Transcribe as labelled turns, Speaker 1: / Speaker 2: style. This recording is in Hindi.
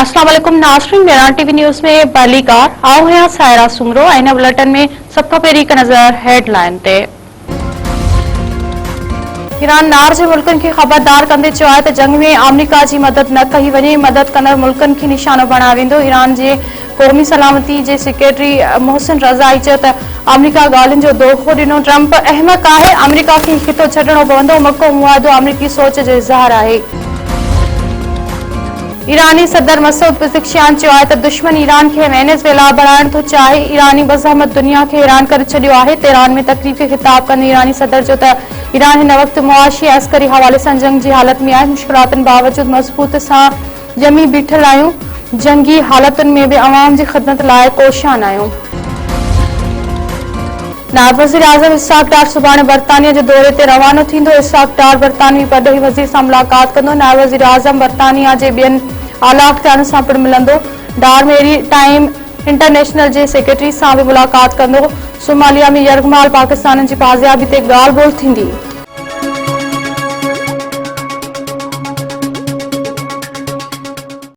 Speaker 1: अस्सलाम वालेकुम नाज़रीन, मेरान टीवी न्यूज़ में पहलीकार आओ हैं सायरा सुमरो इन बुलेटिन में सबका पहिरीं हिक नज़र हेडलाइन ते। ईरान नार जे मुल्कनि खे ख़बरदार कंदे चयो आहे त जंग में अमेरिका जी मदद न कई वञे, मदद कंदड़ मुल्कनि खे निशानो बणायो वेंदो। ईरान जे क़ौमी सलामती जे सेक्रेटरी मोहसिन रज़ाई चयो त अमेरिका ॻाल्हियुनि जो दोखो ॾिनो। ट्रंप अहमक आहे, अमेरिका खे खितो छॾणो पवंदो, मको मुआदो अमेरिकी सोच जो इज़हार आहे। ईरानी सदर मसूद पिज़िक्शियान चयो आहे त दुश्मन ईरान खे वेनेज़ुएला बणाइण थो चाहे। ईरानी मज़हमत दुनिया खे हैरान करे छॾियो आहे। तेहरान में तकरीब खे ख़िताब कंदे ईरानी सदर चयो त ईरान हिन वक़्तु मुआशी ऐं अस्करी हवाले सां जंग जी हालत में आहे। मुश्किलातुनि बावजूद मज़बूत सां ॼमी बीठल आहियूं, जंगी हालतुनि में बि अवाम जी ख़िदमत लाइ कोशान आहियूं। नायब वज़ीर आज़म इसहाक़ डार सुभाणे बर्तानिया जे दौरे ते रवानो थींदो। इसहाक़ डार बर्तानवी परॾेही वज़ीर सां मुलाक़ात कंदो। नायब वज़ीर आज़म बर्तानिया जे ॿियनि आला अख़्तियारनि सां पिणु मिलंदो। डार मेरी टाइम इंटरनेशनल जे सेक्रेटरी सां बि मुलाक़ात कंदो। सोमालिया में यरगमाल पाकिस्तान जी पाज़ियाबी ते ॻाल्हि ॿोल्हि थींदी।